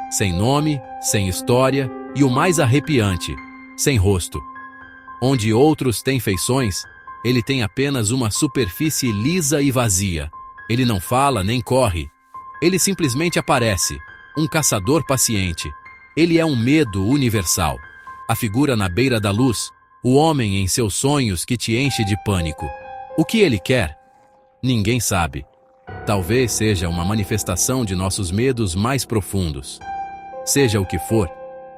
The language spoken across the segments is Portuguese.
sem nome, sem história e o mais arrepiante, sem rosto. Onde outros têm feições, ele tem apenas uma superfície lisa e vazia. Ele não fala nem corre. Ele simplesmente aparece, um caçador paciente. Ele é um medo universal. A figura na beira da luz, o homem em seus sonhos que te enche de pânico. O que ele quer? Ninguém sabe. Talvez seja uma manifestação de nossos medos mais profundos. Seja o que for,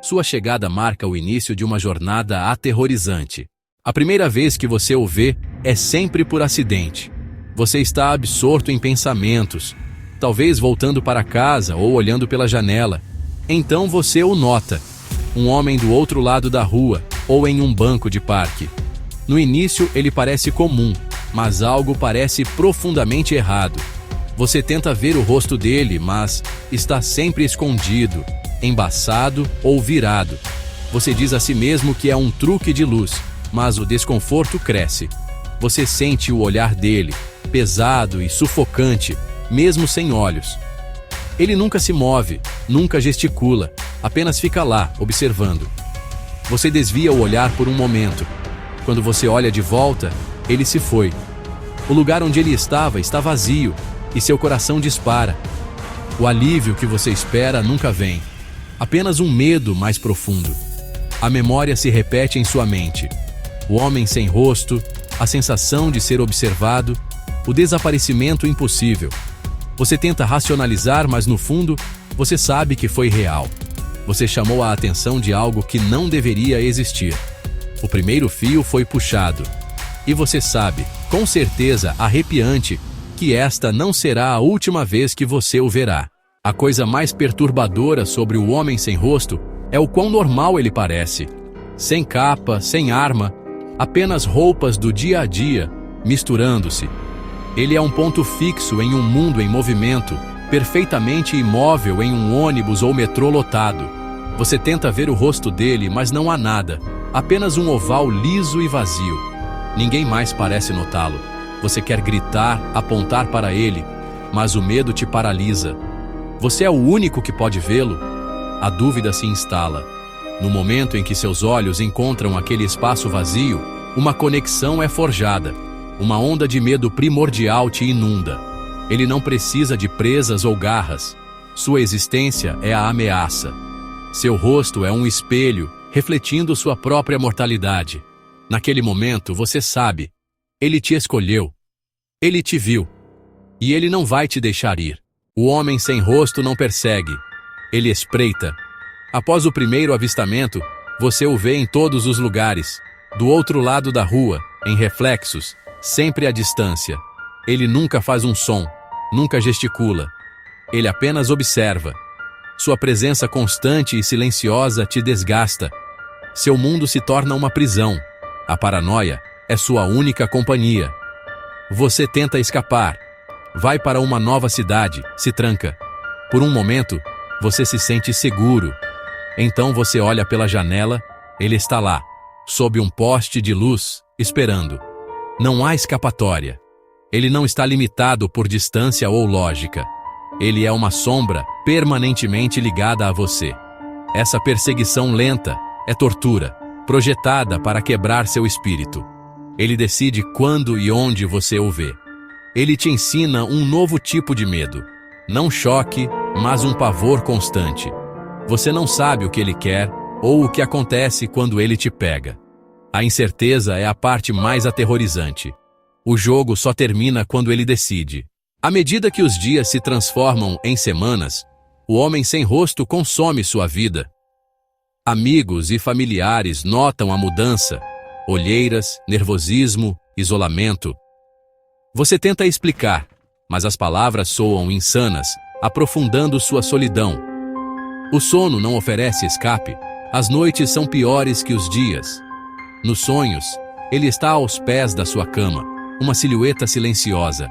sua chegada marca o início de uma jornada aterrorizante. A primeira vez que você o vê é sempre por acidente. Você está absorto em pensamentos, talvez voltando para casa ou olhando pela janela. Então você o nota, um homem do outro lado da rua ou em um banco de parque. No início ele parece comum, mas algo parece profundamente errado. Você tenta ver o rosto dele, mas está sempre escondido, embaçado ou virado. Você diz a si mesmo que é um truque de luz, mas o desconforto cresce. Você sente o olhar dele, pesado e sufocante, mesmo sem olhos. Ele nunca se move, nunca gesticula, apenas fica lá, observando. Você desvia o olhar por um momento. Quando você olha de volta, ele se foi. O lugar onde ele estava está vazio, e seu coração dispara. O alívio que você espera nunca vem. Apenas um medo mais profundo. A memória se repete em sua mente. O homem sem rosto, a sensação de ser observado, o desaparecimento impossível. Você tenta racionalizar, mas no fundo, você sabe que foi real. Você chamou a atenção de algo que não deveria existir. O primeiro fio foi puxado. E você sabe, com certeza arrepiante, que esta não será a última vez que você o verá. A coisa mais perturbadora sobre o homem sem rosto é o quão normal ele parece. Sem capa, sem arma, apenas roupas do dia a dia, misturando-se. Ele é um ponto fixo em um mundo em movimento, perfeitamente imóvel em um ônibus ou metrô lotado. Você tenta ver o rosto dele, mas não há nada, apenas um oval liso e vazio. Ninguém mais parece notá-lo. Você quer gritar, apontar para ele, mas o medo te paralisa. Você é o único que pode vê-lo? A dúvida se instala. No momento em que seus olhos encontram aquele espaço vazio, uma conexão é forjada. Uma onda de medo primordial te inunda. Ele não precisa de presas ou garras. Sua existência é a ameaça. Seu rosto é um espelho, refletindo sua própria mortalidade. Naquele momento, você sabe. Ele te escolheu. Ele te viu. E ele não vai te deixar ir. O homem sem rosto não persegue. Ele espreita. Após o primeiro avistamento, você o vê em todos os lugares. Do outro lado da rua, em reflexos, sempre à distância. Ele nunca faz um som, nunca gesticula. Ele apenas observa. Sua presença constante e silenciosa te desgasta. Seu mundo se torna uma prisão. A paranoia é sua única companhia. Você tenta escapar. Vai para uma nova cidade, se tranca. Por um momento, você se sente seguro. Então você olha pela janela, ele está lá, sob um poste de luz, esperando. Não há escapatória. Ele não está limitado por distância ou lógica. Ele é uma sombra permanentemente ligada a você. Essa perseguição lenta é tortura, projetada para quebrar seu espírito. Ele decide quando e onde você o vê. Ele te ensina um novo tipo de medo. Não choque, mas um pavor constante. Você não sabe o que ele quer ou o que acontece quando ele te pega. A incerteza é a parte mais aterrorizante. O jogo só termina quando ele decide. À medida que os dias se transformam em semanas, o homem sem rosto consome sua vida. Amigos e familiares notam a mudança, olheiras, nervosismo, isolamento. Você tenta explicar, mas as palavras soam insanas, aprofundando sua solidão. O sono não oferece escape, as noites são piores que os dias. Nos sonhos, ele está aos pés da sua cama, uma silhueta silenciosa.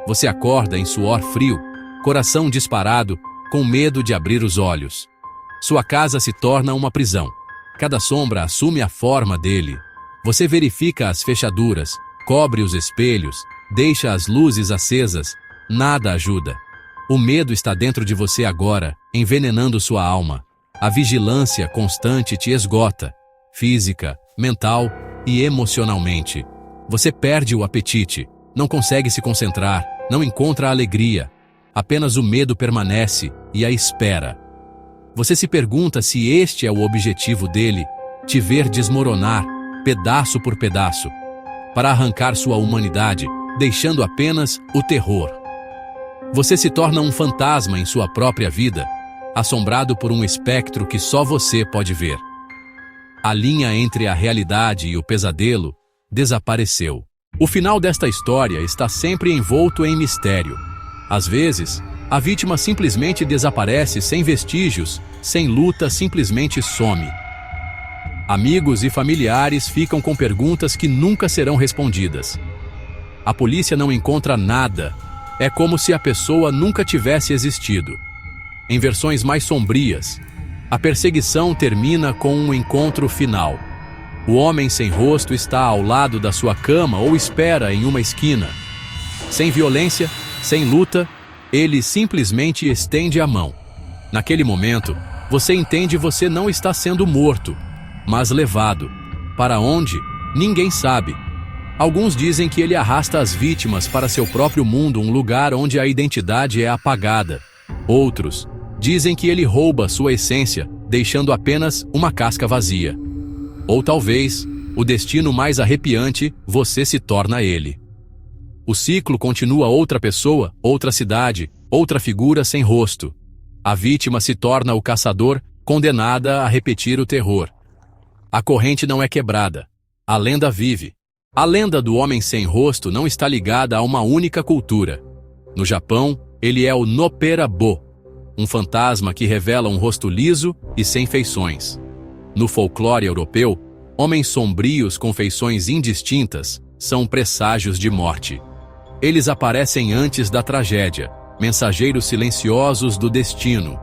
Você acorda em suor frio, coração disparado, com medo de abrir os olhos. Sua casa se torna uma prisão. Cada sombra assume a forma dele. Você verifica as fechaduras, cobre os espelhos, deixa as luzes acesas. Nada ajuda. O medo está dentro de você agora, envenenando sua alma. A vigilância constante te esgota, física, mental e emocionalmente. Você perde o apetite, não consegue se concentrar, não encontra alegria. Apenas o medo permanece e a espera. Você se pergunta se este é o objetivo dele, te ver desmoronar, pedaço por pedaço, para arrancar sua humanidade, deixando apenas o terror. Você se torna um fantasma em sua própria vida, assombrado por um espectro que só você pode ver. A linha entre a realidade e o pesadelo desapareceu. O final desta história está sempre envolto em mistério. Às vezes, a vítima simplesmente desaparece sem vestígios, sem luta, simplesmente some. Amigos e familiares ficam com perguntas que nunca serão respondidas. A polícia não encontra nada. É como se a pessoa nunca tivesse existido. Em versões mais sombrias, a perseguição termina com um encontro final. O homem sem rosto está ao lado da sua cama ou espera em uma esquina. Sem violência, sem luta, ele simplesmente estende a mão. Naquele momento, você entende que você não está sendo morto, mas levado. Para onde? Ninguém sabe. Alguns dizem que ele arrasta as vítimas para seu próprio mundo, um lugar onde a identidade é apagada. Outros dizem que ele rouba sua essência, deixando apenas uma casca vazia. Ou talvez, o destino mais arrepiante, você se torna ele. O ciclo continua: outra pessoa, outra cidade, outra figura sem rosto. A vítima se torna o caçador, condenada a repetir o terror. A corrente não é quebrada. A lenda vive. A lenda do homem sem rosto não está ligada a uma única cultura. No Japão, ele é o Nopperabo, um fantasma que revela um rosto liso e sem feições. No folclore europeu, homens sombrios com feições indistintas são presságios de morte. Eles aparecem antes da tragédia, mensageiros silenciosos do destino.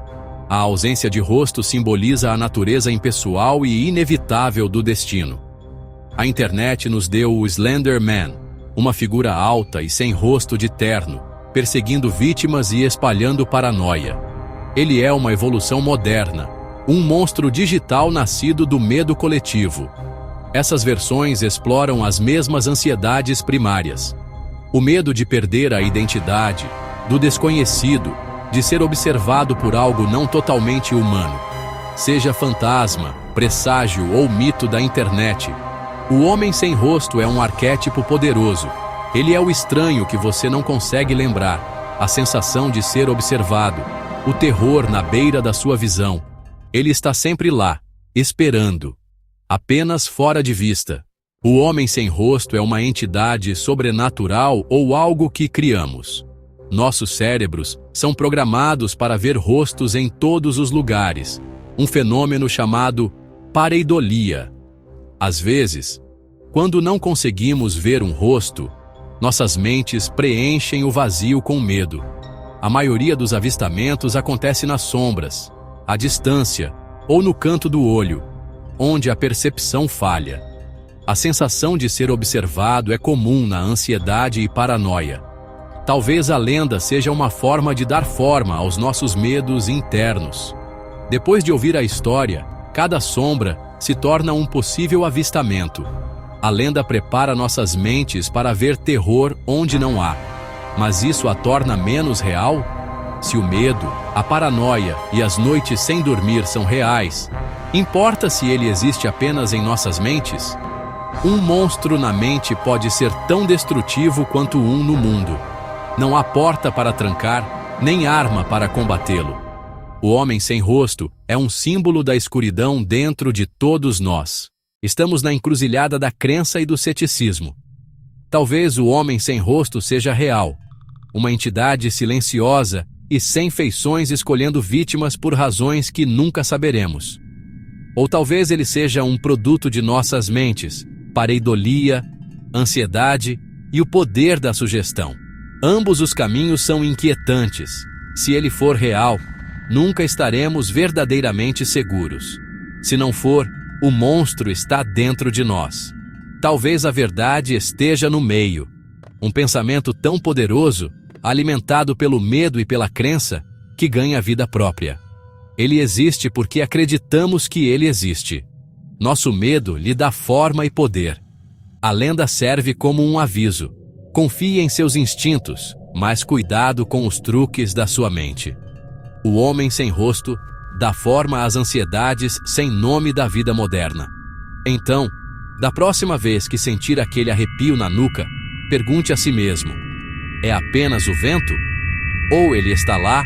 A ausência de rosto simboliza a natureza impessoal e inevitável do destino. A internet nos deu o Slender Man, uma figura alta e sem rosto de terno, perseguindo vítimas e espalhando paranoia. Ele é uma evolução moderna, um monstro digital nascido do medo coletivo. Essas versões exploram as mesmas ansiedades primárias. O medo de perder a identidade, do desconhecido, de ser observado por algo não totalmente humano. Seja fantasma, presságio ou mito da internet, o homem sem rosto é um arquétipo poderoso. Ele é o estranho que você não consegue lembrar, a sensação de ser observado, o terror na beira da sua visão. Ele está sempre lá, esperando, apenas fora de vista. O homem sem rosto é uma entidade sobrenatural ou algo que criamos. Nossos cérebros são programados para ver rostos em todos os lugares, um fenômeno chamado pareidolia. Às vezes, quando não conseguimos ver um rosto, nossas mentes preenchem o vazio com medo. A maioria dos avistamentos acontece nas sombras, à distância ou no canto do olho, onde a percepção falha. A sensação de ser observado é comum na ansiedade e paranoia. Talvez a lenda seja uma forma de dar forma aos nossos medos internos. Depois de ouvir a história, cada sombra se torna um possível avistamento. A lenda prepara nossas mentes para ver terror onde não há. Mas isso a torna menos real? Se o medo, a paranoia e as noites sem dormir são reais, importa se ele existe apenas em nossas mentes? Um monstro na mente pode ser tão destrutivo quanto um no mundo. Não há porta para trancar, nem arma para combatê-lo. O homem sem rosto é um símbolo da escuridão dentro de todos nós. Estamos na encruzilhada da crença e do ceticismo. Talvez o homem sem rosto seja real, uma entidade silenciosa e sem feições escolhendo vítimas por razões que nunca saberemos. Ou talvez ele seja um produto de nossas mentes, pareidolia, ansiedade e o poder da sugestão. Ambos os caminhos são inquietantes. Se ele for real, nunca estaremos verdadeiramente seguros. Se não for, o monstro está dentro de nós. Talvez a verdade esteja no meio. Um pensamento tão poderoso, alimentado pelo medo e pela crença, que ganha vida própria. Ele existe porque acreditamos que ele existe. Nosso medo lhe dá forma e poder. A lenda serve como um aviso. Confie em seus instintos, mas cuidado com os truques da sua mente. O homem sem rosto dá forma às ansiedades sem nome da vida moderna. Então, da próxima vez que sentir aquele arrepio na nuca, pergunte a si mesmo: é apenas o vento? Ou ele está lá,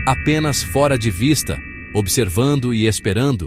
apenas fora de vista, observando e esperando?